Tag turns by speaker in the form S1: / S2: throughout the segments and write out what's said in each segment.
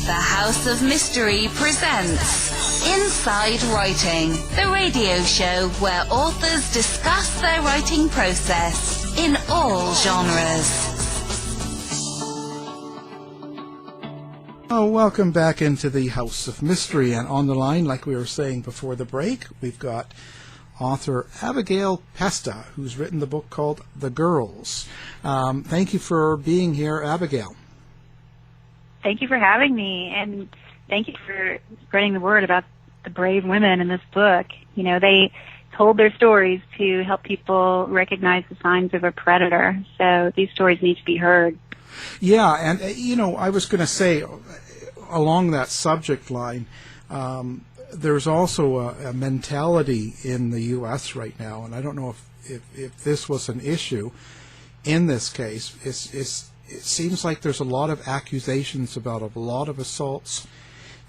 S1: The House of Mystery presents Inside Writing, the radio show where authors discuss their writing process in all genres.
S2: Oh, welcome back into the House of Mystery, and on the line, like we were saying before the break, we've got author Abigail Pesta, who's written the book called The Girls. Thank you for being here, Abigail.
S3: Thank you for having me, and thank you for spreading the word about the brave women in this book. You know, they told their stories to help people recognize the signs of a predator, so these stories need to be heard.
S2: Yeah, and, I was going to say, along that subject line, there's also a mentality in the U.S. right now, and I don't know if this was an issue in this case. It seems like there's a lot of accusations about a lot of assaults,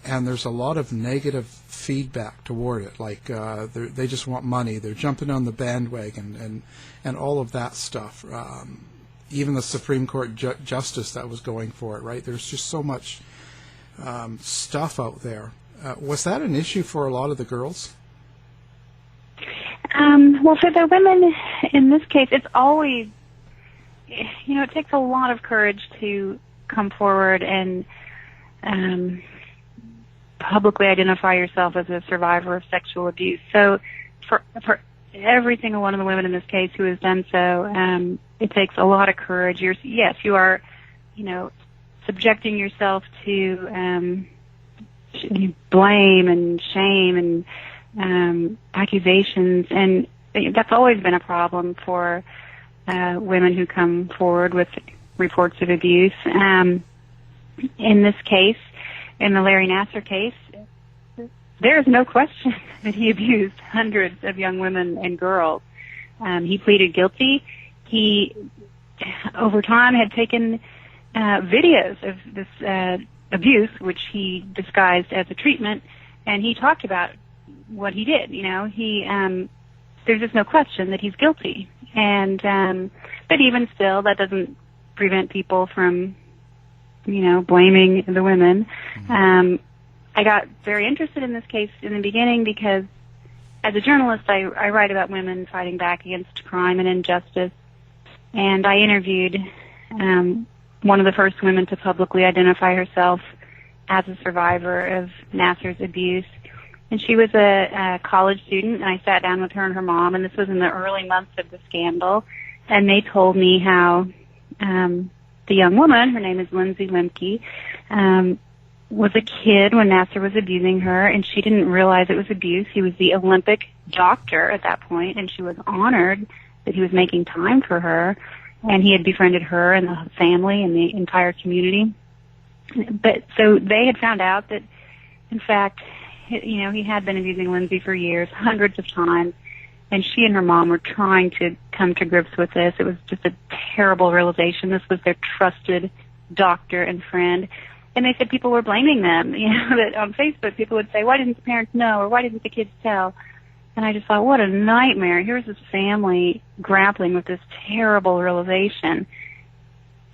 S2: and there's a lot of negative feedback toward it, like they just want money, they're jumping on the bandwagon, and all of that stuff. Even the Supreme Court justice that was going for it, right? There's just so much stuff out there. Was that an issue for a lot of the girls?
S3: Well, for the women in this case, it's always, it takes a lot of courage to come forward and publicly identify yourself as a survivor of sexual abuse. So for every single one of the women in this case who has done so, it takes a lot of courage. You are, subjecting yourself to blame and shame and accusations, and that's always been a problem for women who come forward with reports of abuse. In this case, in the Larry Nassar case, there is no question that he abused hundreds of young women and girls. He pleaded guilty. He, over time, had taken videos of this abuse, which he disguised as a treatment, and he talked about what he did. There's just no question that he's guilty. And but even still, that doesn't prevent people from, blaming the women. I got very interested in this case in the beginning because, as a journalist, I write about women fighting back against crime and injustice. And I interviewed one of the first women to publicly identify herself as a survivor of Nassar's abuse. And she was a college student, and I sat down with her and her mom, and this was in the early months of the scandal. And they told me how the young woman, her name is Lindsay Lemke, was a kid when Nassar was abusing her, and she didn't realize it was abuse. He was the Olympic doctor at that point, and she was honored that he was making time for her, and he had befriended her and the family and the entire community. But so they had found out that, in fact, he had been abusing Lindsay for years, hundreds of times, and she and her mom were trying to come to grips with this. It was just a terrible realization. This was their trusted doctor and friend. And they said people were blaming them. That on Facebook people would say, why didn't the parents know, or why didn't the kids tell? And I just thought, what a nightmare. Here's this family grappling with this terrible realization,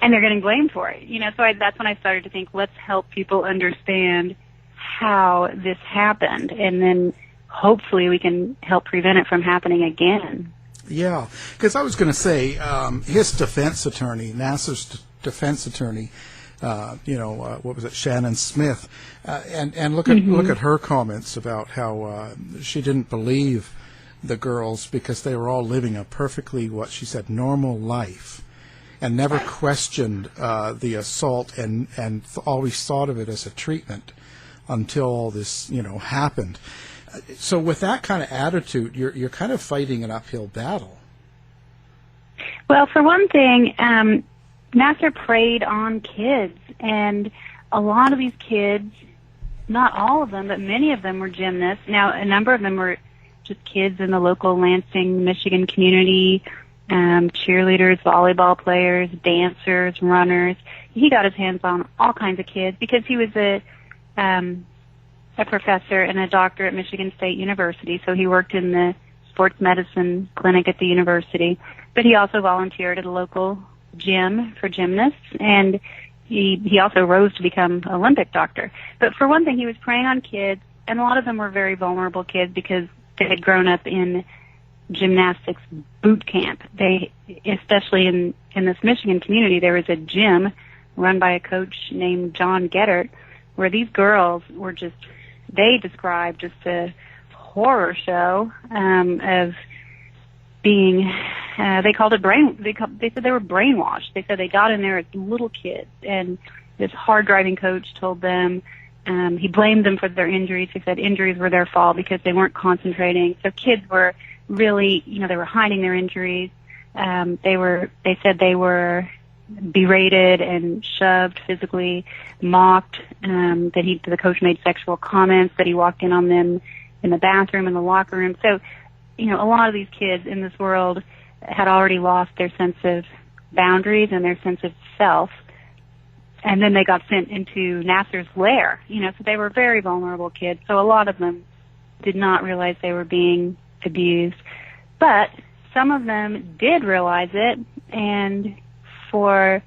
S3: and they're getting blamed for it. So that's when I started to think, let's help people understand how this happened, and then hopefully we can help prevent it from happening again. Yeah,
S2: because I was going to say, his defense attorney, Nassar's defense attorney, what was it, Shannon Smith, and look at her comments about how she didn't believe the girls because they were all living a perfectly, what she said, normal life, and never questioned the assault and always thought of it as a treatment until all this happened. So with that kind of attitude, you're kind of fighting an uphill battle.
S3: Well, for one thing, Nassar preyed on kids, and a lot of these kids, not all of them, but many of them were gymnasts. Now, a number of them were just kids in the local Lansing, Michigan community, cheerleaders, volleyball players, dancers, runners. He got his hands on all kinds of kids because he was a professor and a doctor at Michigan State University, so he worked in the sports medicine clinic at the university, but he also volunteered at a local gym for gymnasts, and he also rose to become an Olympic doctor. But for one thing, he was preying on kids, and a lot of them were very vulnerable kids because they had grown up in gymnastics boot camp. Especially in this Michigan community, there was a gym run by a coach named John Geddert, where these girls were they described just a horror show of being, they called it they said they were brainwashed. They said they got in there as little kids, and this hard-driving coach told them, he blamed them for their injuries. He said injuries were their fault because they weren't concentrating. So kids were really, they were hiding their injuries. They said they were berated and shoved, physically mocked, the coach made sexual comments, that he walked in on them in the bathroom, in the locker room. So, a lot of these kids in this world had already lost their sense of boundaries and their sense of self, and then they got sent into Nassar's lair, so they were very vulnerable kids. So a lot of them did not realize they were being abused. But some of them did realize it, and for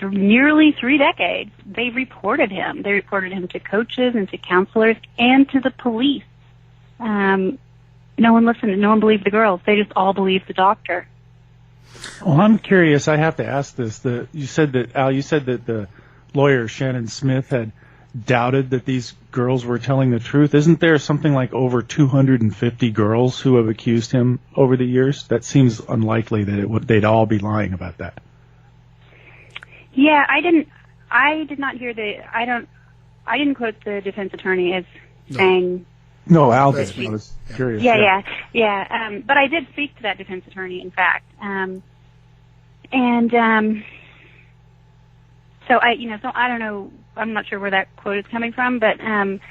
S3: nearly 3 decades, they reported him. They reported him to coaches and to counselors and to the police. No one listened. No one believed the girls. They just all believed the doctor.
S4: Well, I'm curious. I have to ask this. You said that the lawyer, Shannon Smith, had doubted that these girls were telling the truth. Isn't there something like over 250 girls who have accused him over the years? That seems unlikely that they'd all be lying about that.
S3: Yeah, I did not hear I didn't quote the defense attorney as saying.
S4: No, Al did. I was curious.
S3: Yeah. But I did speak to that defense attorney, in fact. So I don't know. I'm not sure where that quote is coming from, but in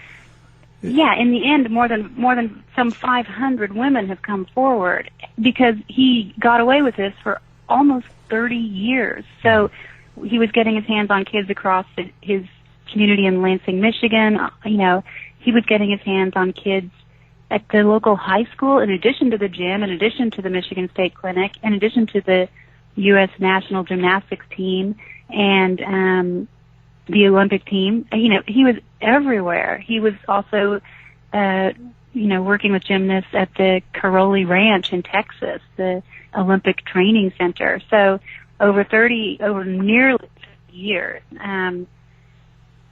S3: the end, more than some 500 women have come forward because he got away with this for almost 30 years. So he was getting his hands on kids across his community in Lansing, Michigan. He was getting his hands on kids at the local high school, in addition to the gym, in addition to the Michigan State Clinic, in addition to the U.S. national gymnastics team and the Olympic team. He was everywhere. He was also, working with gymnasts at the Caroli Ranch in Texas, the Olympic Training Center. So over nearly 50 years.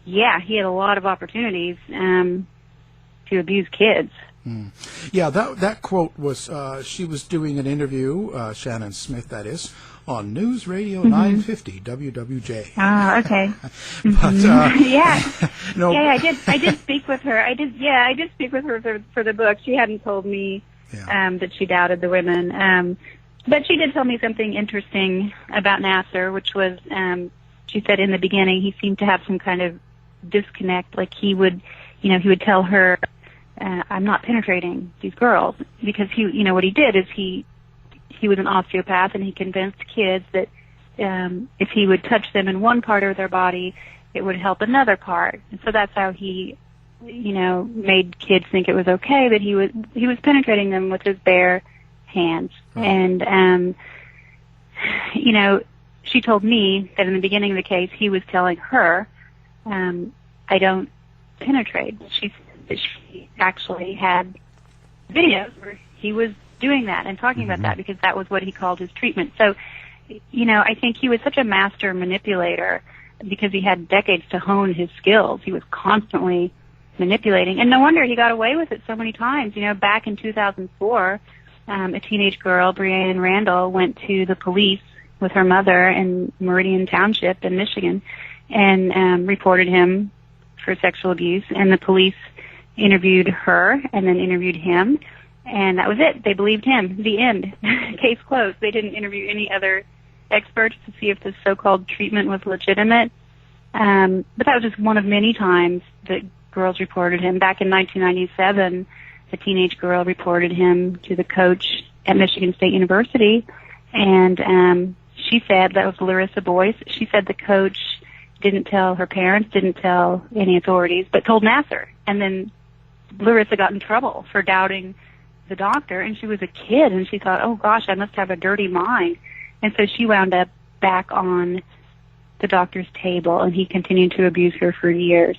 S3: He had a lot of opportunities to abuse kids.
S2: Mm. Yeah, that quote was, she was doing an interview, Shannon Smith, that is, on News Radio 950 WWJ.
S3: Ah, okay.
S2: But no.
S3: Yeah, I did speak with her. I did speak with her for the book. She hadn't told me that she doubted the women. But she did tell me something interesting about Nassar, which was, she said in the beginning he seemed to have some kind of disconnect. Like he would tell her, I'm not penetrating these girls, because what he did is he was an osteopath, and he convinced kids that if he would touch them in one part of their body, it would help another part. And so that's how he, made kids think it was okay that he was penetrating them with his bare hands. Right. And she told me that in the beginning of the case, he was telling her, I don't penetrate. She actually had videos where he was doing that and talking about that, because that was what he called his treatment. So, I think he was such a master manipulator because he had decades to hone his skills. He was constantly manipulating, and no wonder he got away with it so many times. Back in 2004, a teenage girl, Brianne Randall, went to the police with her mother in Meridian Township in Michigan and reported him for sexual abuse, and the police interviewed her and then interviewed him, and that was it. They believed him. The end. Case closed. They didn't interview any other experts to see if this so-called treatment was legitimate. But that was just one of many times that girls reported him. Back in 1997, a teenage girl reported him to the coach at Michigan State University, and she said, that was Larissa Boyce, she said the coach didn't tell her parents, didn't tell any authorities, but told Nassar. And then Larissa got in trouble for doubting the doctor, and she was a kid, and she thought, oh gosh, I must have a dirty mind. And so she wound up back on the doctor's table, and he continued to abuse her for years.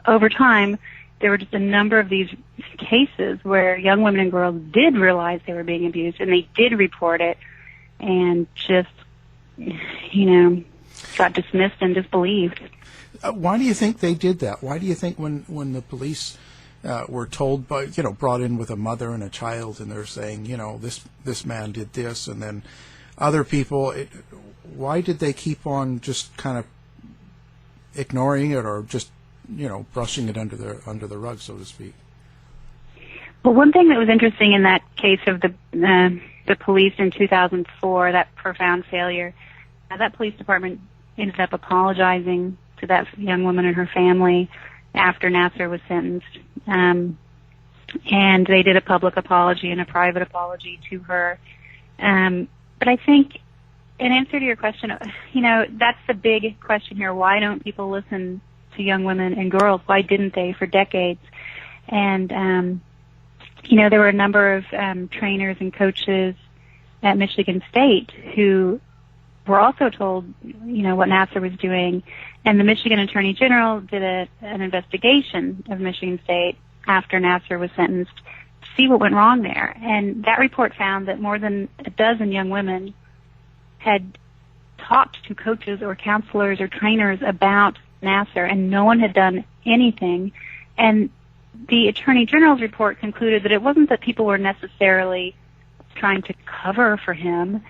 S3: Over time, there were just a number of these cases where young women and girls did realize they were being abused, and they did report it, and just, got dismissed and disbelieved.
S2: Why do you think they did that? Why do you think when the police were told brought in with a mother and a child, and they're saying, this man did this, and then other people, why did they keep on just kind of ignoring it, or just brushing it under the rug, so to speak?
S3: Well, one thing that was interesting in that case of the police in 2004, that profound failure, that police department ended up apologizing to that young woman and her family after Nassar was sentenced. And they did a public apology and a private apology to her. But I think, in answer to your question, that's the big question here. Why don't people listen to young women and girls? Why didn't they for decades? And, there were a number of trainers and coaches at Michigan State who were also told, what Nassar was doing. And the Michigan Attorney General did an investigation of Michigan State after Nassar was sentenced to see what went wrong there. And that report found that more than a dozen young women had talked to coaches or counselors or trainers about Nassar, and no one had done anything. And the Attorney General's report concluded that it wasn't that people were necessarily trying to cover for him,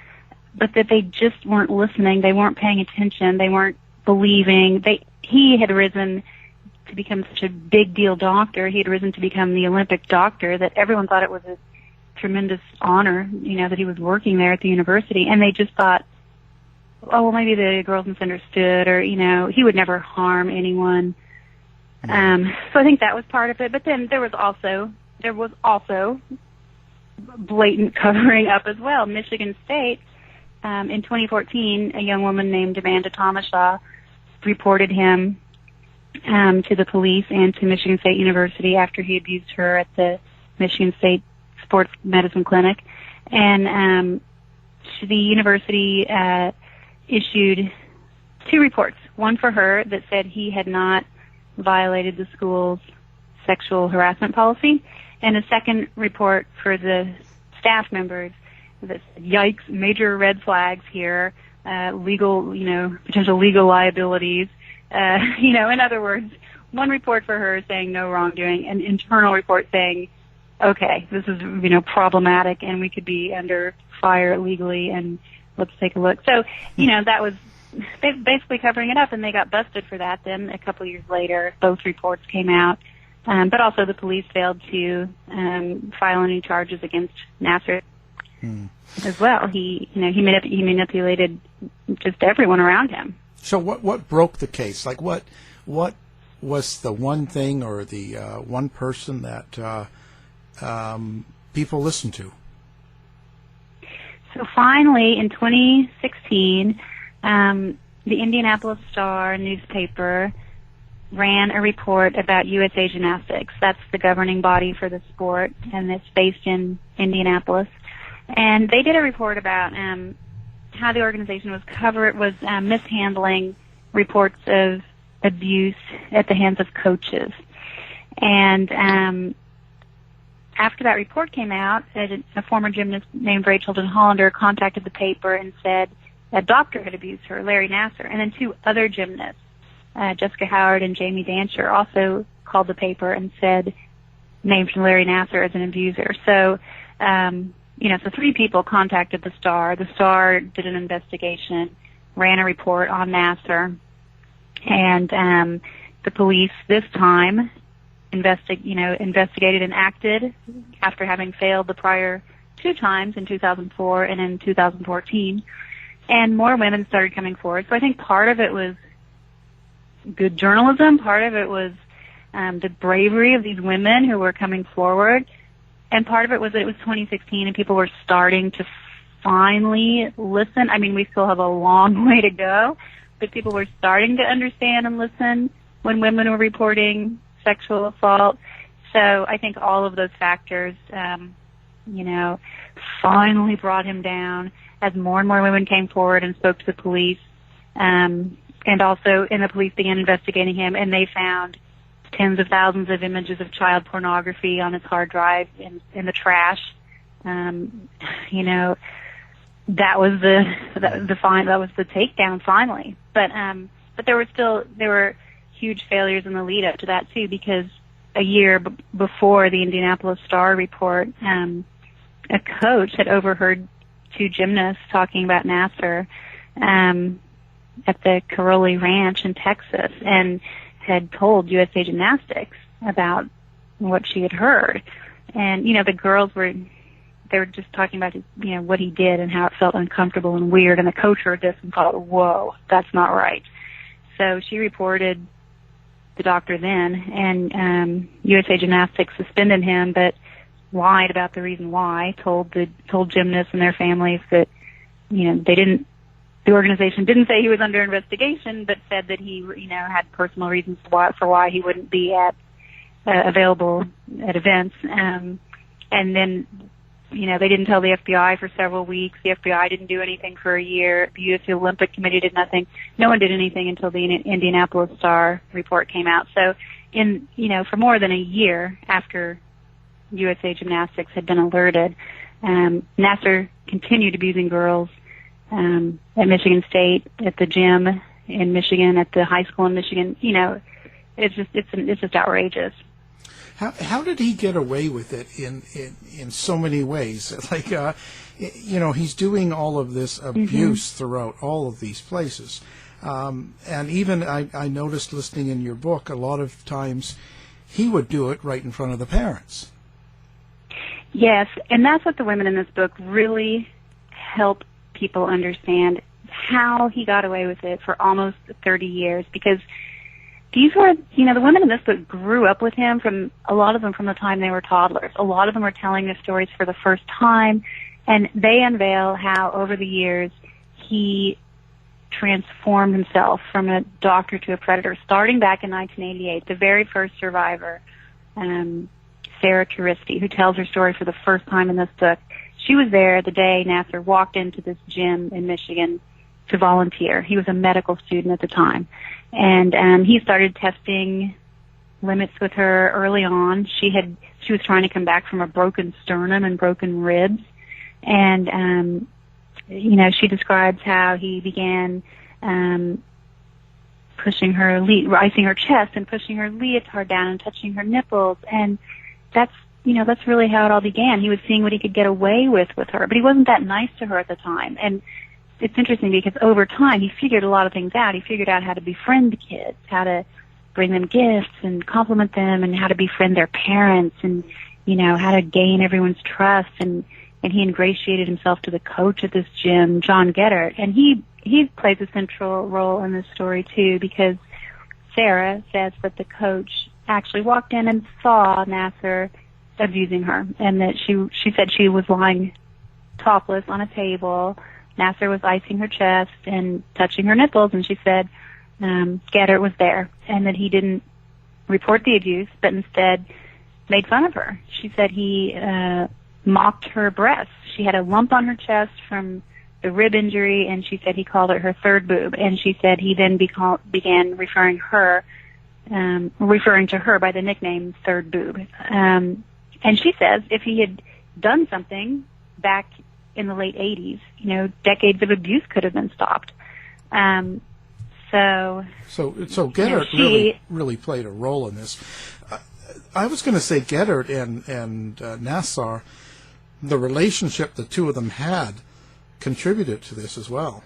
S3: but that they just weren't listening, they weren't paying attention, they weren't believing. He had risen to become such a big deal doctor. He had risen to become the Olympic doctor that everyone thought it was a tremendous honor, that he was working there at the university. And they just thought, oh, well, maybe the girls misunderstood, or, he would never harm anyone. So I think that was part of it. But then there was also blatant covering up as well. Michigan State, in 2014, a young woman named Amanda Thomashaw reported him to the police and to Michigan State University after he abused her at the Michigan State Sports Medicine Clinic. And the university issued 2 reports, one for her that said he had not violated the school's sexual harassment policy, and a second report for the staff members that said, yikes, major red flags here, potential legal liabilities. In other words, one report for her saying no wrongdoing, an internal report saying, okay, this is, problematic and we could be under fire legally, and let's take a look. So, that was basically covering it up, and they got busted for that. Then a couple of years later, both reports came out. But also the police failed to file any charges against Nassar as well. He manipulated just everyone around him.
S2: So what broke the case? Like what was the one thing or the one person that people listened to?
S3: So finally, in 2016, the Indianapolis Star newspaper ran a report about USA Gymnastics. That's the governing body for the sport, and it's based in Indianapolis. And they did a report about how the organization was mishandling reports of abuse at the hands of coaches. And after that report came out, a former gymnast named Rachel Hollander contacted the paper and said a doctor had abused her, Larry Nassar, and then 2 other gymnasts, Jessica Howard and Jamie Dancher, also called the paper and named Larry Nassar as an abuser. So, so 3 people contacted the Star. The Star did an investigation, ran a report on Nassar, and the police this time investigated and acted after having failed the prior 2 times in 2004 and in 2014. And more women started coming forward. So I think part of it was good journalism. Part of it was the bravery of these women who were coming forward. And part of it was that it was 2016 and people were starting to finally listen. I mean, we still have a long way to go, but people were starting to understand and listen when women were reporting sexual assault. So I think all of those factors, finally brought him down as more and more women came forward and spoke to the police. And also, and the police began investigating him, and they found tens of thousands of images of child pornography on his hard drive in the trash. You know, that was the takedown finally. But there were huge failures in the lead up to that too, because a year before the Indianapolis Star report, a coach had overheard two gymnasts talking about Nassar at the Caroli Ranch in Texas, and had told USA Gymnastics about what she had heard. And, you know, the girls they were just talking about, you know, what he did and how it felt uncomfortable and weird, and the coach heard this and thought, whoa, that's not right. So she reported the doctor then, and USA Gymnastics suspended him, but lied about the reason why, told gymnasts and their families that, you know, the organization didn't say he was under investigation, but said that he, you know, had personal reasons for why he wouldn't be available at events. And then, you know, they didn't tell the FBI for several weeks. The FBI didn't do anything for a year. The U.S. Olympic Committee did nothing. No one did anything until the Indianapolis Star report came out. So, for more than a year after USA Gymnastics had been alerted, Nassar continued abusing girls at Michigan State, at the gym in Michigan, at the high school in Michigan. You know, it's just outrageous.
S2: How did he get away with it in so many ways? Like, you know, he's doing all of this abuse throughout all of these places. And even I noticed listening in your book, a lot of times he would do it right in front of the parents.
S3: Yes, and that's what the women in this book really help people understand, how he got away with it for almost 30 years, because these were, you know, the women in this book grew up with him, a lot of them from the time they were toddlers. A lot of them were telling their stories for the first time, and they unveil how over the years he transformed himself from a doctor to a predator, starting back in 1988. The very first survivor, Sarah Turisti, who tells her story for the first time in this book, she was there the day Nassar walked into this gym in Michigan to volunteer. He was a medical student at the time. And he started testing limits with her early on. She was trying to come back from a broken sternum and broken ribs. And, you know, she describes how he began icing her chest and pushing her leotard down and touching her nipples. And that's really how it all began. He was seeing what he could get away with her, but he wasn't that nice to her at the time. And it's interesting because over time he figured a lot of things out. He figured out how to befriend the kids, how to bring them gifts and compliment them, and how to befriend their parents, and, you know, how to gain everyone's trust. And he ingratiated himself to the coach at this gym, John Geddert. And he plays a central role in this story too, because Sarah says that the coach actually walked in and saw Nassar abusing her, and that she said she was lying topless on a table. Nassar was icing her chest and touching her nipples, and she said Geddert was there, and that he didn't report the abuse, but instead made fun of her. She said he mocked her breasts. She had a lump on her chest from the rib injury, and she said he called it her third boob, and she said he then began referring to her by the nickname Third Boob. And she says if he had done something back in the late 80s, you know, decades of abuse could have been stopped. So
S2: Geddert really played a role in this. I was going to say Geddert and Nassar, the relationship the two of them had, contributed to this as well.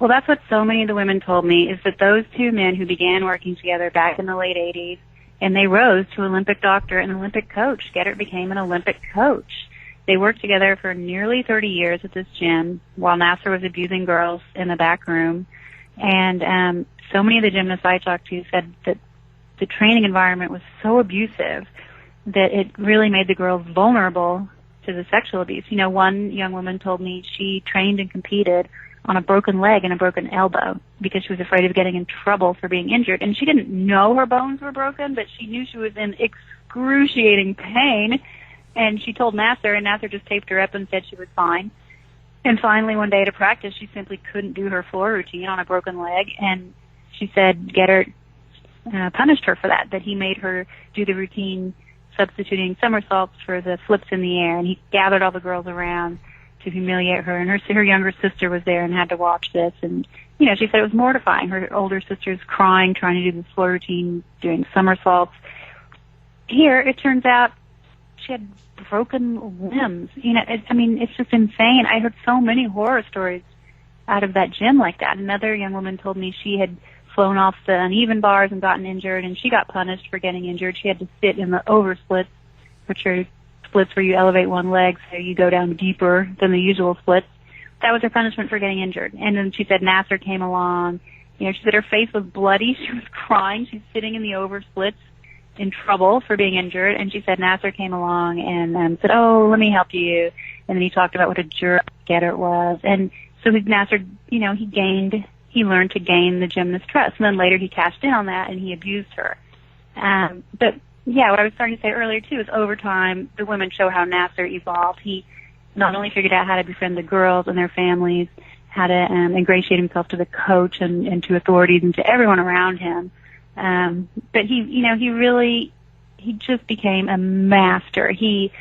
S3: Well, that's what so many of the women told me, is that those two men who began working together back in the late 80s, and they rose to Olympic doctor and Olympic coach. Geddert became an Olympic coach. They worked together for nearly 30 years at this gym while Nassar was abusing girls in the back room. And so many of the gymnasts I talked to said that the training environment was so abusive that it really made the girls vulnerable to the sexual abuse. You know, one young woman told me she trained and competed on a broken leg and a broken elbow because she was afraid of getting in trouble for being injured. And she didn't know her bones were broken, but she knew she was in excruciating pain. And she told Nassar, and Nassar just taped her up and said she was fine. And finally, one day at a practice, she simply couldn't do her floor routine on a broken leg, and she said Getter punished her for that he made her do the routine substituting somersaults for the flips in the air, and he gathered all the girls around to humiliate her, and her younger sister was there and had to watch this, and she said it was mortifying. Her older sister's crying, trying to do the floor routine, doing somersaults. Here, it turns out she had broken limbs. It's just insane. I heard so many horror stories out of that gym like that. Another young woman told me she had flown off the uneven bars and gotten injured, and she got punished for getting injured. She had to sit in the over splits, which are splits where you elevate one leg so you go down deeper than the usual splits. That was her punishment for getting injured. And then she said Nassar came along. She said her face was bloody. She was crying. She's sitting in the over splits in trouble for being injured. And she said Nassar came along and said, "Oh, let me help you." And then he talked about what a jerk Getter was. And so Nassar, he learned to gain the gymnast trust. And then later he cashed in on that and he abused her. But yeah, what I was starting to say earlier too is over time, the women show how Nassar evolved. He not only figured out how to befriend the girls and their families, how to ingratiate himself to the coach and to authorities and to everyone around him, but he just became a master. He,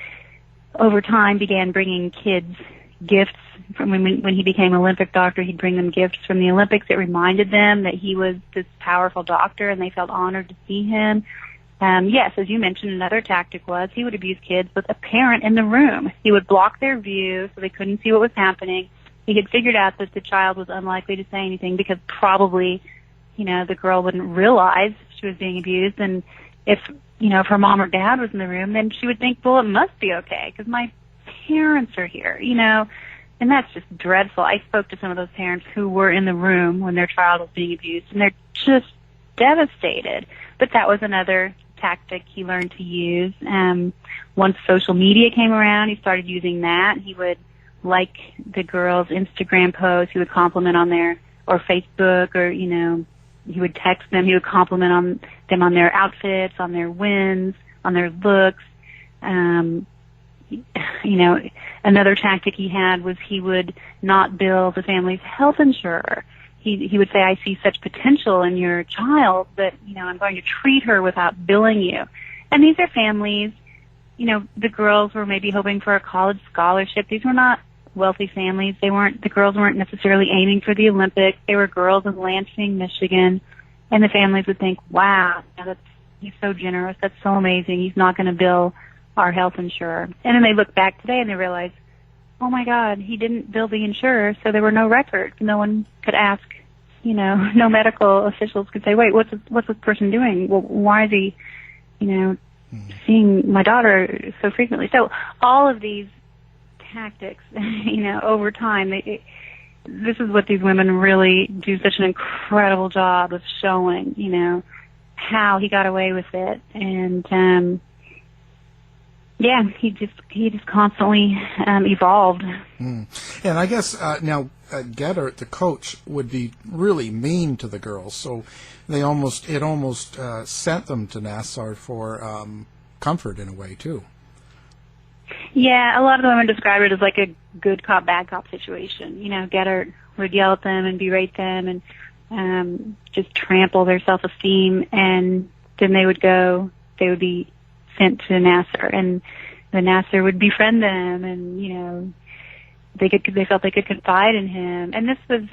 S3: over time, began bringing kids gifts. From when he became Olympic doctor, he'd bring them gifts from the Olympics. It reminded them that he was this powerful doctor, and they felt honored to see him. Yes, as you mentioned, another tactic was he would abuse kids with a parent in the room. He would block their view so they couldn't see what was happening. He had figured out that the child was unlikely to say anything because probably, the girl wouldn't realize she was being abused. And if her mom or dad was in the room, then she would think, well, it must be okay because my parents are here, And that's just dreadful. I spoke to some of those parents who were in the room when their child was being abused, and they're just devastated. But that was another tactic he learned to use. Once social media came around, he started using that. He would like the girls' Instagram posts. He would compliment on or Facebook, or, he would text them. He would compliment them on their outfits, on their wins, on their looks. Another tactic he had was he would not bill the family's health insurer. He would say, "I see such potential in your child that, I'm going to treat her without billing you." And these are families, the girls were maybe hoping for a college scholarship. These were not wealthy families. The girls weren't necessarily aiming for the Olympics. They were girls in Lansing, Michigan. And the families would think, "Wow, he's so generous. That's so amazing. He's not going to bill our health insurer." And then they look back today and they realize, oh my God, he didn't bill the insurer, so there were no records. No one could ask, no medical officials could say, wait, what's this person doing? Well, why is he, seeing my daughter so frequently? So all of these tactics, over time, this is what these women really do such an incredible job of showing, how he got away with it. And, yeah, he just constantly evolved.
S2: And I guess now Getter, the coach, would be really mean to the girls, so it almost sent them to Nassar for comfort in a way too.
S3: Yeah, a lot of the women describe it as like a good cop, bad cop situation. Getter would yell at them and berate them and just trample their self-esteem, and then they would be sent to Nassar, and the Nassar would befriend them, and they felt they could confide in him. And this was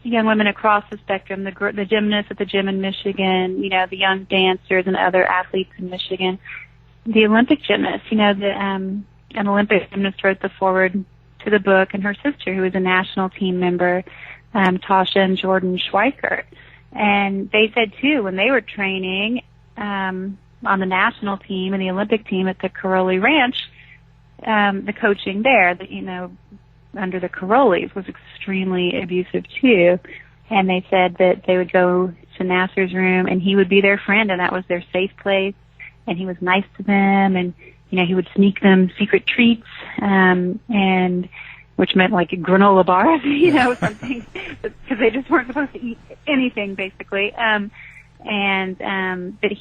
S3: young women across the spectrum, the gymnasts at the gym in Michigan, the young dancers and other athletes in Michigan, the Olympic gymnasts. An Olympic gymnast wrote the foreword to the book, and her sister, who was a national team member, Tasha and Jordan Schweikert, and they said too when they were training on the national team and the Olympic team at the Caroli Ranch, the coaching there, under the Carolis was extremely abusive too. And they said that they would go to Nassar's room and he would be their friend, and that was their safe place. And he was nice to them, and he would sneak them secret treats, and which meant like granola bars, something, because they just weren't supposed to eat anything basically. But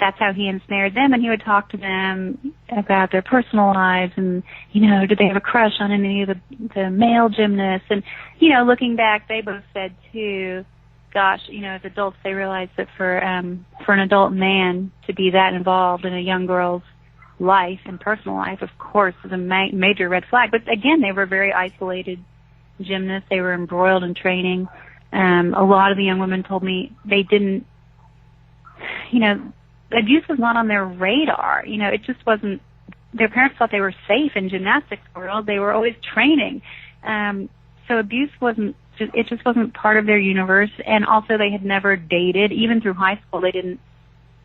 S3: that's how he ensnared them, and he would talk to them about their personal lives and, did they have a crush on any of the male gymnasts? And, looking back, they both said, too, gosh, as adults, they realized that for an adult man to be that involved in a young girl's life and personal life, of course, is a major red flag. But, again, they were very isolated gymnasts. They were embroiled in training. A lot of the young women told me they didn't, abuse was not on their radar. It just wasn't. Their parents thought they were safe in gymnastics world. They were always training. So abuse it just wasn't part of their universe. And also they had never dated. Even through high school, they didn't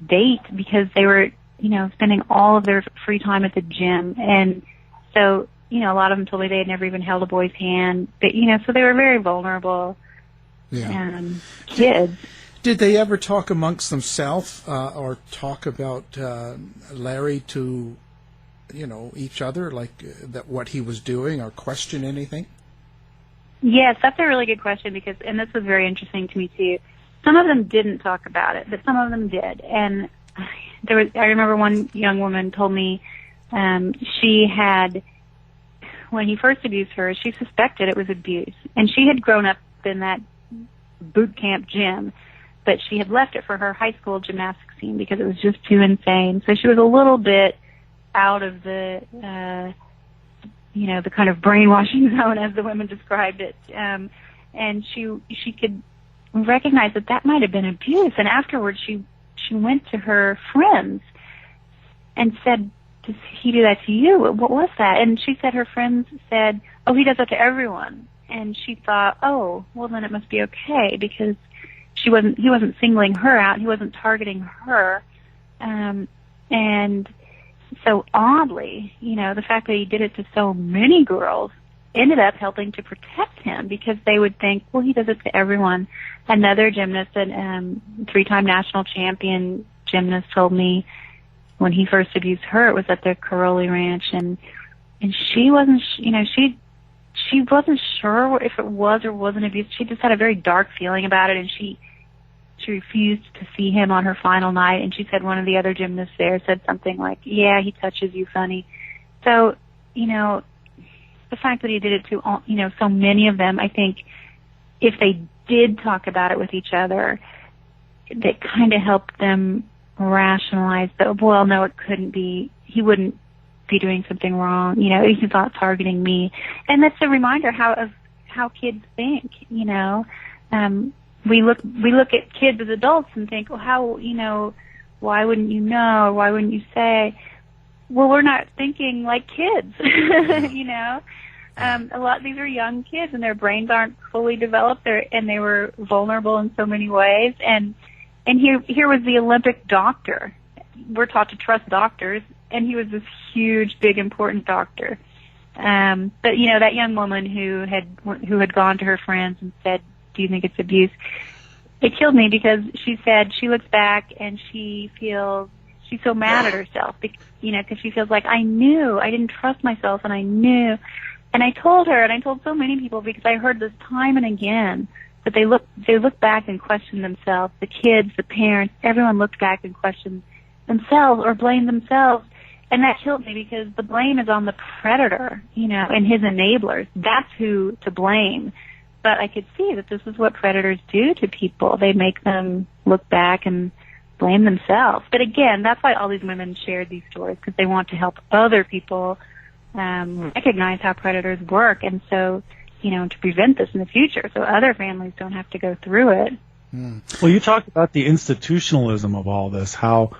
S3: date because they were, spending all of their free time at the gym. And so, a lot of them told me they had never even held a boy's hand. But, so they were very vulnerable kids.
S2: Did they ever talk amongst themselves or talk about Larry to, each other, like that what he was doing, or question anything?
S3: Yes, that's a really good question and this was very interesting to me too. Some of them didn't talk about it, but some of them did. And I remember one young woman told me she had, when he first abused her, she suspected it was abuse. And she had grown up in that boot camp gym, but she had left it for her high school gymnastics team because it was just too insane. So she was a little bit out of the, the kind of brainwashing zone, as the women described it. And she could recognize that might have been abuse. And afterwards, she went to her friends and said, "Does he do that to you? What was that?" And she said her friends said, "Oh, he does that to everyone." And she thought, "Oh, well, then it must be okay," because he wasn't singling her out. He wasn't targeting her. And so oddly, the fact that he did it to so many girls ended up helping to protect him, because they would think, well, he does it to everyone. Another gymnast, a three-time national champion gymnast, told me when he first abused her, it was at the Caroli Ranch, and she wasn't, she wasn't sure if it was or wasn't abuse. She just had a very dark feeling about it, and she refused to see him on her final night. And she said one of the other gymnasts there said something like, "Yeah, he touches you funny." So, the fact that he did it to, so many of them, I think if they did talk about it with each other, that kind of helped them rationalize that, well, no, it couldn't be. He wouldn't be doing something wrong. He's not targeting me. And that's a reminder of how kids think. We look at kids as adults and think, well, why wouldn't you know? Or why wouldn't you say? Well, we're not thinking like kids. A lot of these are young kids, and their brains aren't fully developed. And they were vulnerable in so many ways. And here was the Olympic doctor. We're taught to trust doctors, and he was this huge, big, important doctor. But that young woman who had gone to her friends and said, "Do you think it's abuse?" It killed me, because she said she looks back and she's so mad at herself, because she feels like, I didn't trust myself, and I knew. And I told her, and I told so many people, because I heard this time and again, that they look back and question themselves. The kids, the parents, everyone looked back and questioned themselves or blamed themselves. And that killed me, because the blame is on the predator, and his enablers. That's who to blame. But I could see that this is what predators do to people. They make them look back and blame themselves. But again, that's why all these women shared these stories, because they want to help other people recognize how predators work, and so, to prevent this in the future, so other families don't have to go through it.
S4: Well, you talked about the institutionalism of all this, how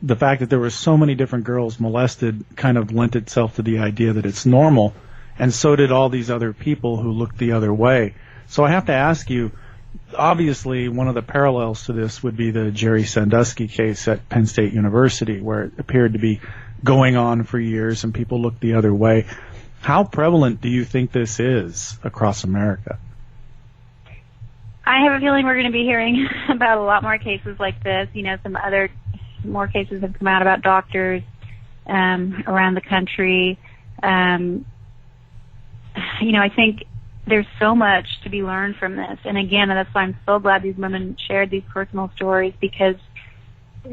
S4: the fact that there were so many different girls molested kind of lent itself to the idea that it's normal, and so did all these other people who looked the other way. So I have to ask you, obviously one of the parallels to this would be the Jerry Sandusky case at Penn State University, where it appeared to be going on for years and people looked the other way. How prevalent do you think this is across America?
S3: I have a feeling we're going to be hearing about a lot more cases like this. Some more cases have come out about doctors around the country. I think there's so much to be learned from this. And again, that's why I'm so glad these women shared these personal stories, because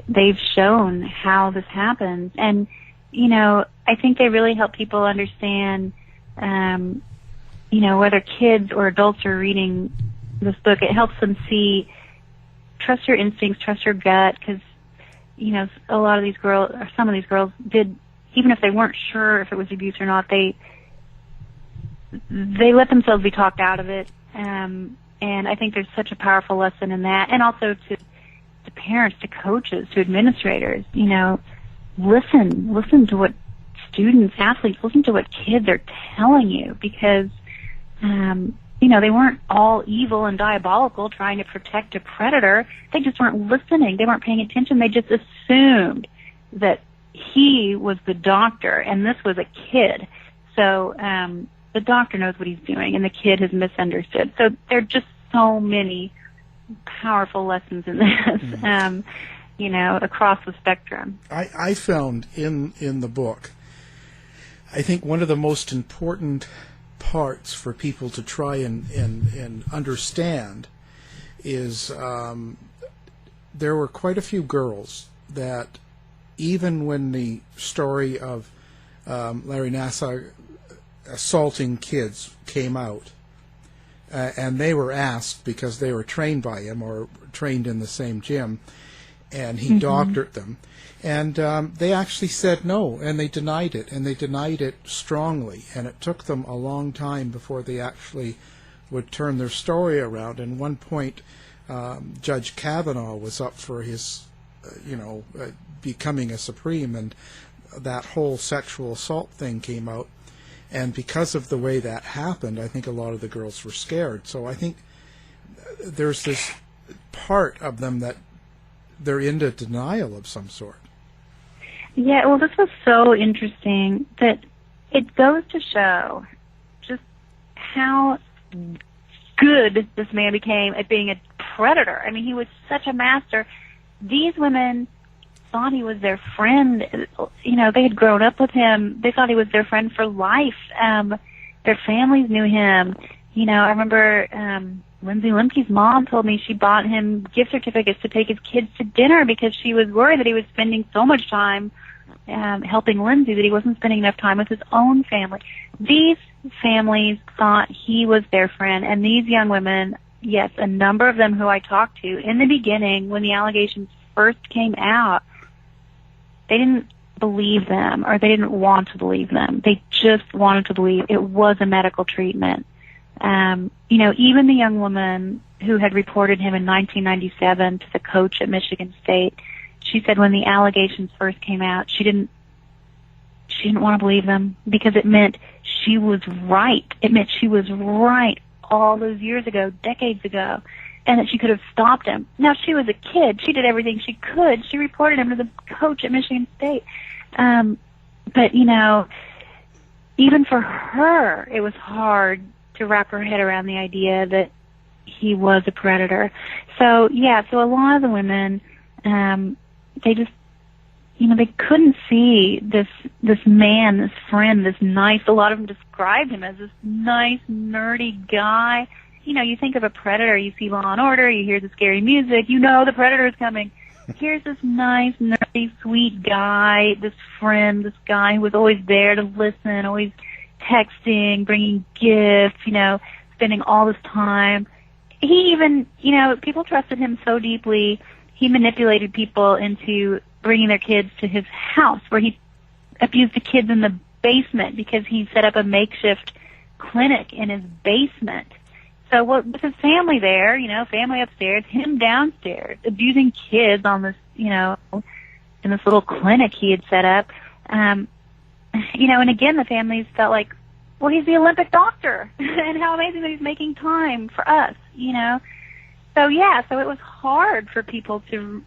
S3: they've shown how this happens. And, you know, I think they really help people understand, you know, whether kids or adults are reading this book, it helps them see, trust your instincts, trust your gut, because, you know, a lot of these girls, or some of these girls did, even if they weren't sure if it was abuse or not, they let themselves be talked out of it. And I think there's such a powerful lesson in that. And also to parents, to coaches, to administrators, you know, listen to what students, athletes, listen to what kids are telling you, because, you know, they weren't all evil and diabolical trying to protect a predator. They just weren't listening. They weren't paying attention. They just assumed that he was the doctor and this was a kid. So the doctor knows what he's doing and the kid has misunderstood. So there are just so many powerful lessons in this, you know, across the spectrum.
S2: I found in the book, I think one of the most important parts for people to try and understand is there were quite a few girls that, even when the story of Larry Nassar assaulting kids came out, and they were asked, because they were trained by him or trained in the same gym, and he doctored them, and they actually said no, and they denied it strongly, and it took them a long time before they actually would turn their story around. And one point, Judge Kavanaugh was up for his, becoming a Supreme, and that whole sexual assault thing came out, and because of the way that happened, I think a lot of the girls were scared. So I think there's this part of them that they're into denial of some sort.
S3: Yeah, well, this was so interesting that it goes to show just how good this man became at being a predator. I mean, he was such a master. These women thought he was their friend. You know, they had grown up with him. They thought he was their friend for life. Their families knew him. You know, I remember Lindsay Lemke's mom told me she bought him gift certificates to take his kids to dinner because she was worried that he was spending so much time helping Lindsay that he wasn't spending enough time with his own family. These families thought he was their friend, and these young women, yes, a number of them who I talked to in the beginning when the allegations first came out, they didn't believe them, or they didn't want to believe them. They just wanted to believe it was a medical treatment. You know, even the young woman who had reported him in 1997 to the coach at Michigan State, she said when the allegations first came out, she didn't want to believe them because it meant she was right. It meant she was right all those years ago, decades ago, and that she could have stopped him. Now, she was a kid. She did everything she could. She reported him to the coach at Michigan State. But, you know, even for her, it was hard to wrap her head around the idea that he was a predator. So, yeah, so a lot of the women, they just, you know, they couldn't see this man, this friend, this nice, a lot of them described him as this nice, nerdy guy. You know, you think of a predator, you see Law and Order, you hear the scary music, you know the predator is coming. Here's this nice, nerdy, sweet guy, this friend, this guy who was always there to listen, always texting, bringing gifts, you know, spending all this time. He even, you know, people trusted him so deeply, he manipulated people into bringing their kids to his house, where he abused the kids in the basement because he set up a makeshift clinic in his basement. So with his family there, you know, family upstairs, him downstairs, abusing kids on this, you know, in this little clinic he had set up. You know, and again, the families felt like, well, he's the Olympic doctor, and how amazing that he's making time for us, you know. So, yeah, so it was hard for people to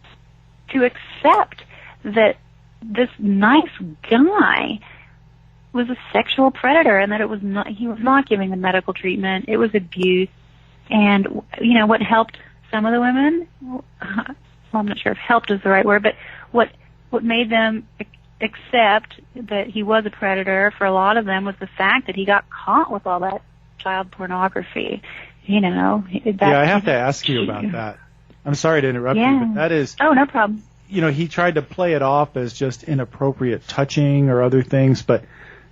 S3: accept that this nice guy was a sexual predator, and that it was not, he was not giving them medical treatment. It was abuse. And, you know, what helped some of the women, well, I'm not sure if helped is the right word, but what made them accept that he was a predator for a lot of them was the fact that he got caught with all that child pornography. You know,
S4: yeah, I have to ask you about that. I'm sorry to interrupt you, but that is...
S3: Oh, no problem.
S4: he tried to play it off as just inappropriate touching or other things, but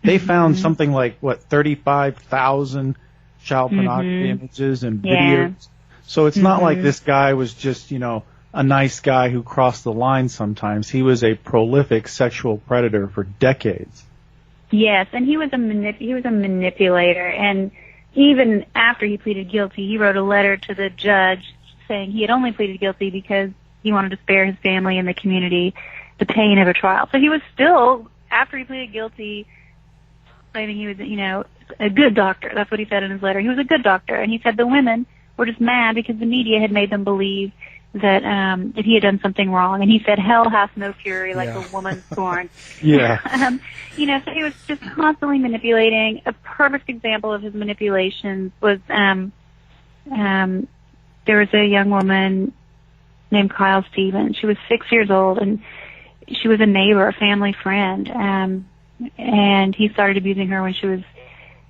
S4: they found something like 35,000 child pornography images and videos. So it's not like this guy was just, a nice guy who crossed the line sometimes. He was a prolific sexual predator for decades.
S3: Yes, and he was a manipulator, and even after he pleaded guilty, he wrote a letter to the judge saying he had only pleaded guilty because he wanted to spare his family and the community the pain of a trial. So he was still, after he pleaded guilty, claiming he was, a good doctor. That's what he said in his letter. He was a good doctor, and he said the women were just mad because the media had made them believe that he had done something wrong. And he said, hell hath no fury like a woman scorned.
S4: Yeah.
S3: So he was just constantly manipulating. A perfect example of his manipulations was there was a young woman named Kyle Stevens. She was 6 years old, and she was a neighbor, a family friend. And he started abusing her when she was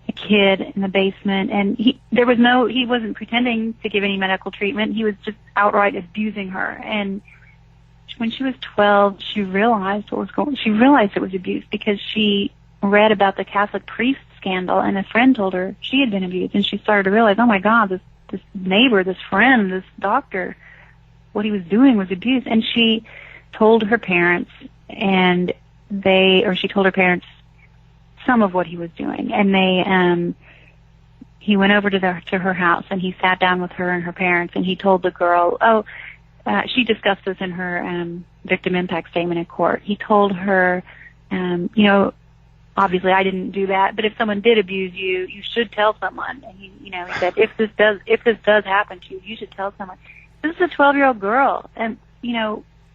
S3: a kid in the basement, and he wasn't pretending to give any medical treatment. He was just outright abusing her. And when she was 12, she realized she realized it was abuse because she read about the Catholic priest scandal, and a friend told her she had been abused, and she started to realize, oh my God, this neighbor, this friend, this doctor, what he was doing was abuse. And she told her parents, and she told her parents some of what he was doing, and he went over to her house, and he sat down with her and her parents, and he told the girl, she discussed this in her victim impact statement in court. He told her, obviously I didn't do that, but if someone did abuse you, you should tell someone. And he said, if this does happen to you, you should tell someone. This is a 12-year-old girl, and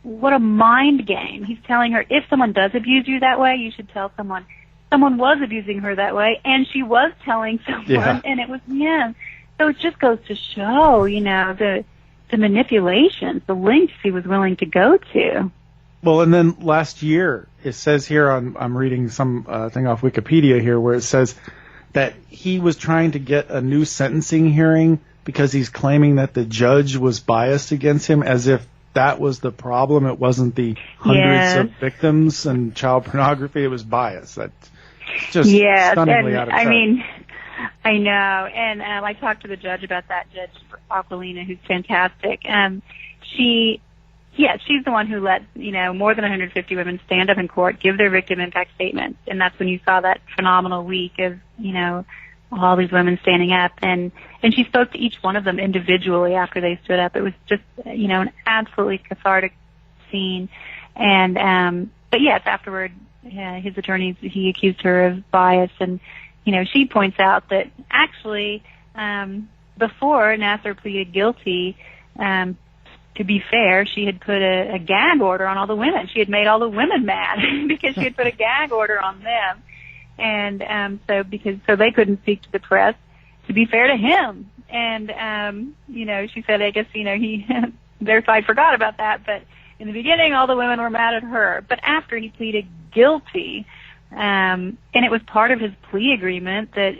S3: what a mind game. He's telling her, if someone does abuse you that way, you should tell someone. Someone was abusing her that way, and she was telling someone, and it was him. So it just goes to show, the manipulations, the lengths he was willing to go to.
S4: Well, and then last year, it says here, I'm reading some thing off Wikipedia here, where it says that he was trying to get a new sentencing hearing because he's claiming that the judge was biased against him, as if that was the problem. It wasn't the hundreds of victims and child pornography. It was bias. That's just stunningly out of touch.
S3: I know. And I talked to the judge about that, Judge Aquilina, who's fantastic. She's the one who let, more than 150 women stand up in court, give their victim impact statements. And that's when you saw that phenomenal week of, all these women standing up. And she spoke to each one of them individually after they stood up. It was just, an absolutely cathartic scene. And, but yes, afterward, his attorneys, he accused her of bias. And, she points out that actually, before Nassar pleaded guilty, to be fair, she had put a gag order on all the women. She had made all the women mad because she had put a gag order on them. And so they couldn't speak to the press, to be fair to him. And she said, I guess he their side forgot about that, but in the beginning all the women were mad at her. But after he pleaded guilty, and it was part of his plea agreement that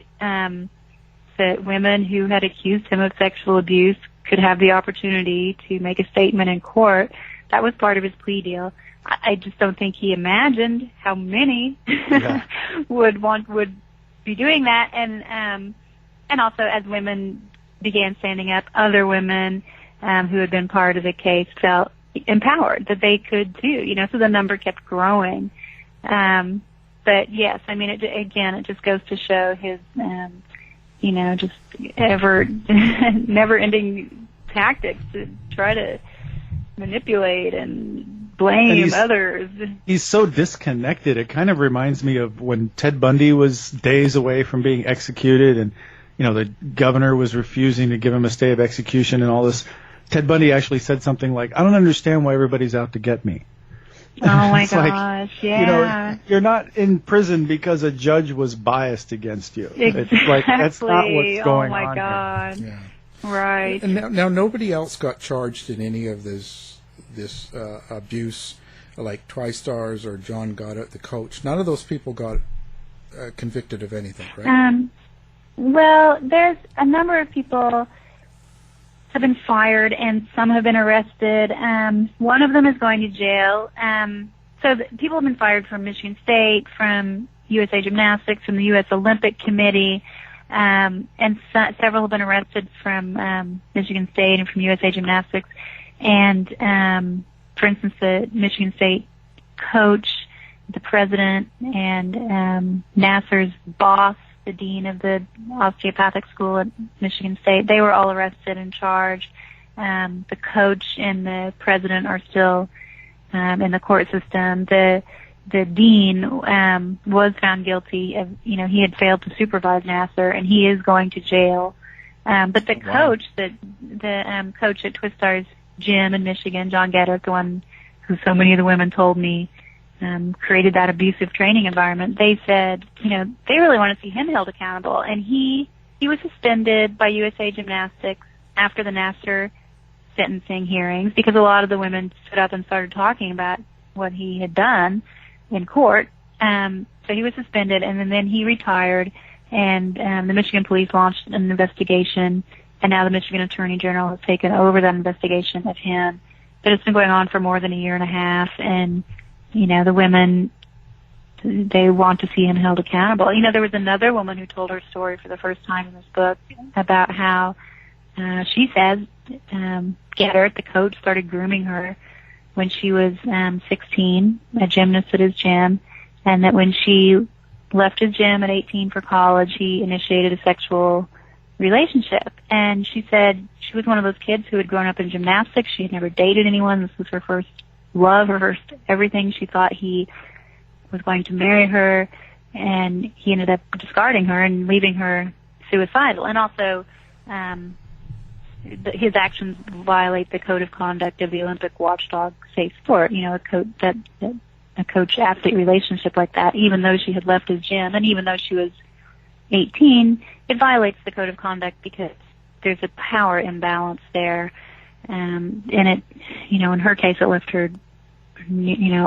S3: women who had accused him of sexual abuse could have the opportunity to make a statement in court. That was part of his plea deal. I just don't think he imagined how many would be doing that. And also, as women began standing up, other women who had been part of the case felt empowered that they could too. So the number kept growing. But yes, it just goes to show his just never-ending tactics to try to manipulate and blame others.
S4: He's so disconnected. It kind of reminds me of when Ted Bundy was days away from being executed, and the governor was refusing to give him a stay of execution and all this. Ted Bundy actually said something like, "I don't understand why everybody's out to get me."
S3: Oh my gosh, yeah.
S4: You're not in prison because a judge was biased against you.
S3: Exactly.
S4: That's not what's going on.
S3: Oh my God.
S2: Here. Yeah.
S3: Right.
S2: And now nobody else got charged in any of this abuse, like TriStars or John Goddard, the coach. None of those people got convicted of anything, right?
S3: Well, there's a number of people. have been fired and some have been arrested. One of them is going to jail. People have been fired from Michigan State, from USA Gymnastics, from the U.S. Olympic Committee, and several have been arrested from Michigan State and from USA Gymnastics. And, for instance, the Michigan State coach, the president, and Nassar's boss, the dean of the osteopathic school at Michigan State, they were all arrested and charged. The coach and the president are still in the court system. The dean was found guilty of, he had failed to supervise Nassar, and he is going to jail. But the coach, the coach at Twistar's gym in Michigan, John Geddick, the one who so many of the women told me created that abusive training environment, they said, they really want to see him held accountable. And he was suspended by USA Gymnastics after the Nassar sentencing hearings because a lot of the women stood up and started talking about what he had done in court. So he was suspended, and then he retired, and the Michigan police launched an investigation, and now the Michigan Attorney General has taken over that investigation of him. But it's been going on for more than a year and a half, and the women, they want to see him held accountable. There was another woman who told her story for the first time in this book about how she says Geddick, the coach, started grooming her when she was 16, a gymnast at his gym, and that when she left his gym at 18 for college, he initiated a sexual relationship. And she said she was one of those kids who had grown up in gymnastics. She had never dated anyone. This was her first love, her first everything. She thought he was going to marry her, and he ended up discarding her and leaving her suicidal. And also, his actions violate the code of conduct of the Olympic watchdog Safe Sport. A coach-athlete relationship like that, even though she had left his gym and even though she was 18, it violates the code of conduct because there's a power imbalance there. And it, in her case, it left her,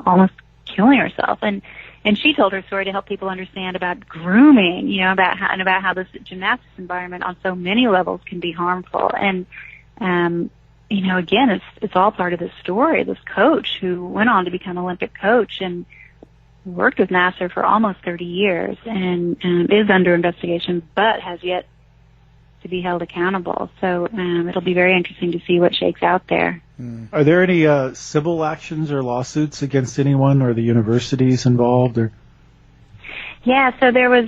S3: almost killing herself. And she told her story to help people understand about grooming, about how this gymnastics environment on so many levels can be harmful. And, again, it's all part of this story. This coach who went on to become Olympic coach and worked with Nassar for almost 30 years and is under investigation, but has yet to be held accountable. So it'll be very interesting to see what shakes out there.
S4: Are there any civil actions or lawsuits against anyone or the universities involved? Or?
S3: Yeah, so there was,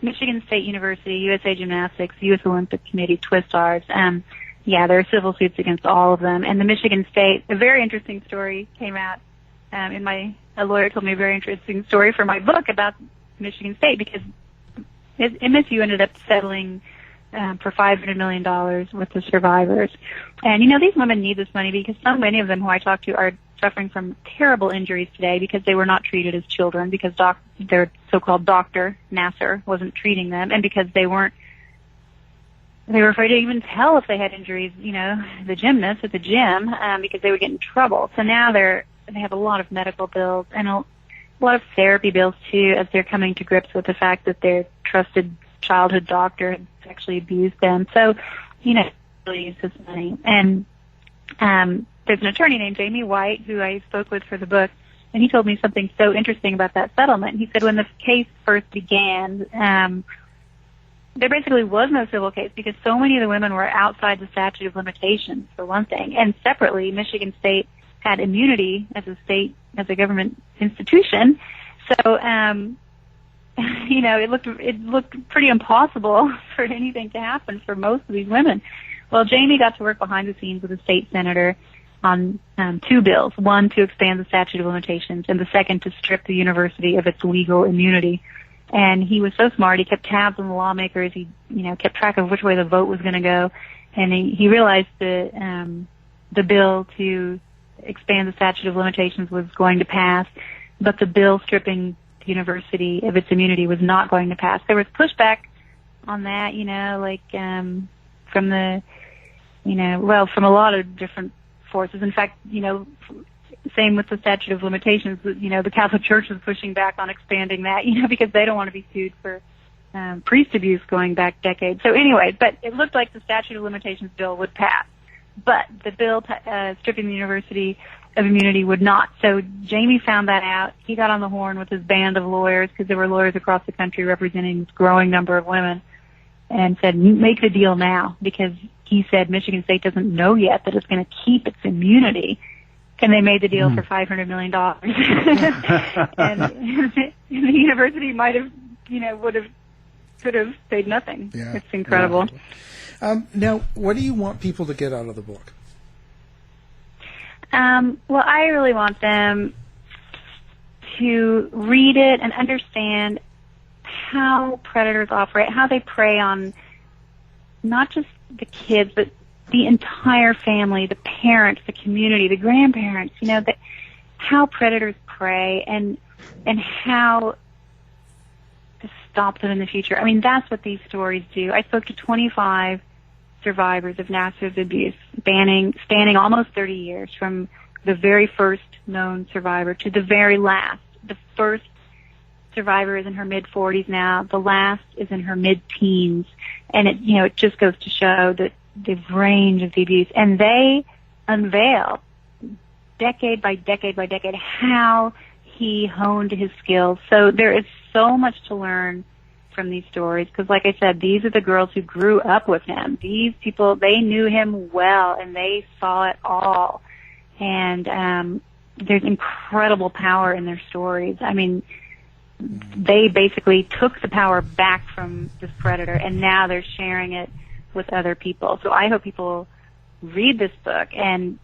S3: Michigan State University, USA Gymnastics, U.S. Olympic Committee, Twistars, there are civil suits against all of them. And the Michigan State, a very interesting story came out a lawyer told me a very interesting story for my book about Michigan State because MSU ended up settling for $500 million with the survivors. And, these women need this money because so many of them who I talked to are suffering from terrible injuries today because they were not treated as children because their so-called doctor, Nassar, wasn't treating them, and because they were afraid to even tell if they had injuries, the gymnasts at the gym, because they would get in trouble. So now they have a lot of medical bills and a lot of therapy bills too, as they're coming to grips with the fact that their trusted childhood doctor had sexually abused them. So, really use this money. And there's an attorney named Jamie White who I spoke with for the book, and he told me something so interesting about that settlement. He said when the case first began, there basically was no civil case because so many of the women were outside the statute of limitations, for one thing. And separately, Michigan State had immunity as a government institution. So, it looked pretty impossible for anything to happen for most of these women. Well, Jamie got to work behind the scenes with a state senator on two bills, one to expand the statute of limitations and the second to strip the university of its legal immunity. And he was so smart, he kept tabs on the lawmakers, he, kept track of which way the vote was going to go, and he realized the bill to expand the statute of limitations was going to pass, but the bill stripping the university of its immunity was not going to pass. There was pushback on that, from from a lot of different forces. In fact, same with the statute of limitations, the Catholic Church is pushing back on expanding that, because they don't want to be sued for priest abuse going back decades. So anyway, but it looked like the statute of limitations bill would pass. But the bill stripping the university of immunity would not. So Jamie found that out. He got on the horn with his band of lawyers, because there were lawyers across the country representing this growing number of women, and said, make the deal now, because he said Michigan State doesn't know yet that it's going to keep its immunity. And they made the deal for $500 million. And the university might have, could have paid nothing.
S2: Yeah.
S3: It's incredible.
S2: Yeah. Now, what do you want people to get out of the book?
S3: Well, I really want them to read it and understand how predators operate, how they prey on not just the kids, but the entire family, the parents, the community, the grandparents, how predators prey and how to stop them in the future. I mean, that's what these stories do. I spoke to 25 survivors of Nassar's abuse, spanning almost 30 years, from the very first known survivor to the very last. The first survivor is in her mid-40s now. The last is in her mid-teens. And it just goes to show that the range of the abuse. And they unveil, decade by decade by decade, how he honed his skills. So there is so much to learn from these stories, because like I said, these are the girls who grew up with him. These people, they knew him well, and they saw it all. And there's incredible power in their stories. I mean, they basically took the power back from this predator, and now they're sharing it with other people. So I hope people read this book and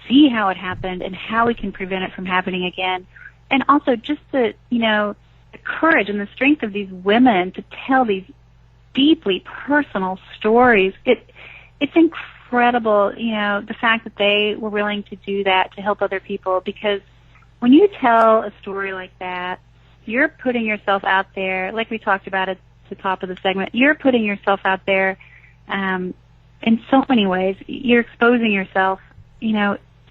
S3: see how it happened and how we can prevent it from happening again. And also just the courage and the strength of these women to tell these deeply personal stories. It's incredible, the fact that they were willing to do that to help other people, because when you tell a story like that, you're putting yourself out there, like we talked about at the top of the segment, you're putting yourself out there in so many ways. You're exposing yourself.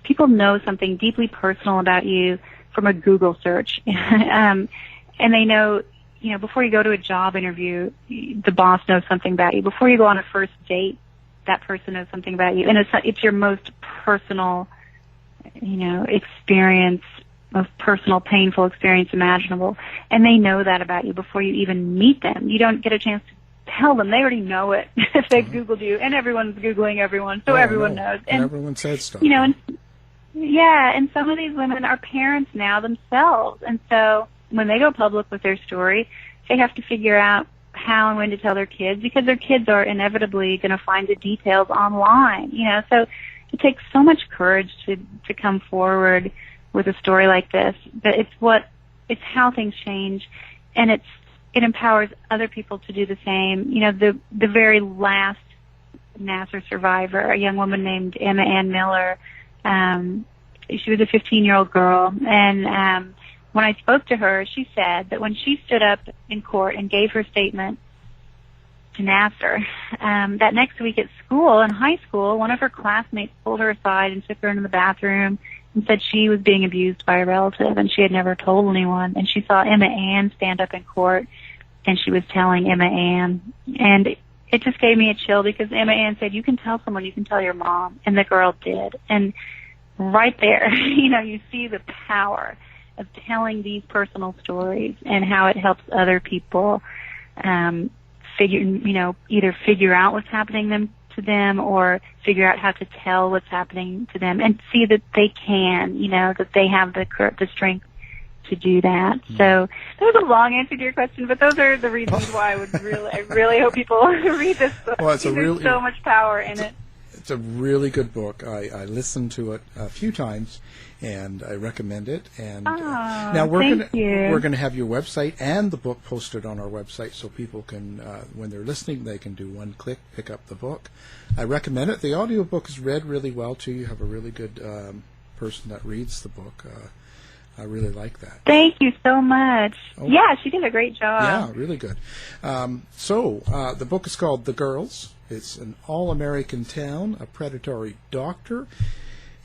S3: People know something deeply personal about you from a Google search. And they know, before you go to a job interview, the boss knows something about you. Before you go on a first date, that person knows something about you. And it's your most personal, experience, most personal, painful experience imaginable. And they know that about you before you even meet them. You don't get a chance to tell them. They already know it if they've Googled you. And everyone's Googling everyone, so everyone knows.
S2: And everyone says stuff.
S3: And some of these women are parents now themselves. And so when they go public with their story, they have to figure out how and when to tell their kids, because their kids are inevitably going to find the details online. So it takes so much courage to come forward with a story like this. But it's how things change, and it empowers other people to do the same. The very last Nassar survivor, a young woman named Emma Ann Miller, she was a 15-year-old girl, and when I spoke to her, she said that when she stood up in court and gave her statement to Nassar, that next week at school, in high school, one of her classmates pulled her aside and took her into the bathroom and said she was being abused by a relative, and she had never told anyone. And she saw Emma Ann stand up in court, and she was telling Emma Ann. And it just gave me a chill, because Emma Ann said, you can tell someone, you can tell your mom. And the girl did. And right there, you see the power of telling these personal stories and how it helps other people either figure out what's happening to them, or figure out how to tell what's happening to them, and see that they can, that they have the strength to do that. So that was a long answer to your question, but those are the reasons why I really hope people read this book.
S2: Well,
S3: there's so much power in it.
S2: It's a really good book. I listened to it a few times, and I recommend it. And now we're going to have your website and the book posted on our website, so people can, when they're listening, they can do one click, pick up the book. I recommend it. The audiobook is read really well too. You have a really good person that reads the book. I really like that.
S3: Thank you so much. Oh. Yeah, she did a great job.
S2: Yeah, really good. So the book is called The Girls. It's an all-American town, a predatory doctor,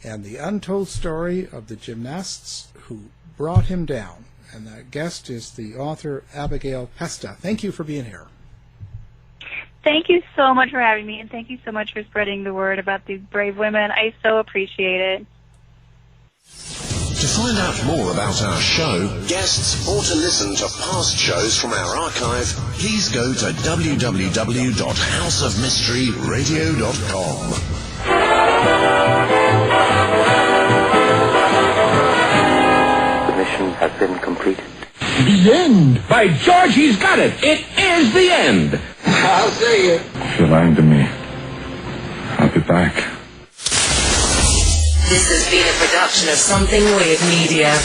S2: and the untold story of the gymnasts who brought him down. And that guest is the author Abigail Pesta. Thank you for being here.
S3: Thank you so much for having me, and thank you so much for spreading the word about these brave women. I so appreciate it.
S5: To find out more about our show, guests, or to listen to past shows from our archive, please go to www.houseofmysteryradio.com.
S6: The mission has been completed.
S7: The end! By George, he's got it! It is the end! I'll say it.
S8: If you're lying to me, I'll be back.
S9: This has been a production of Something Weird Media.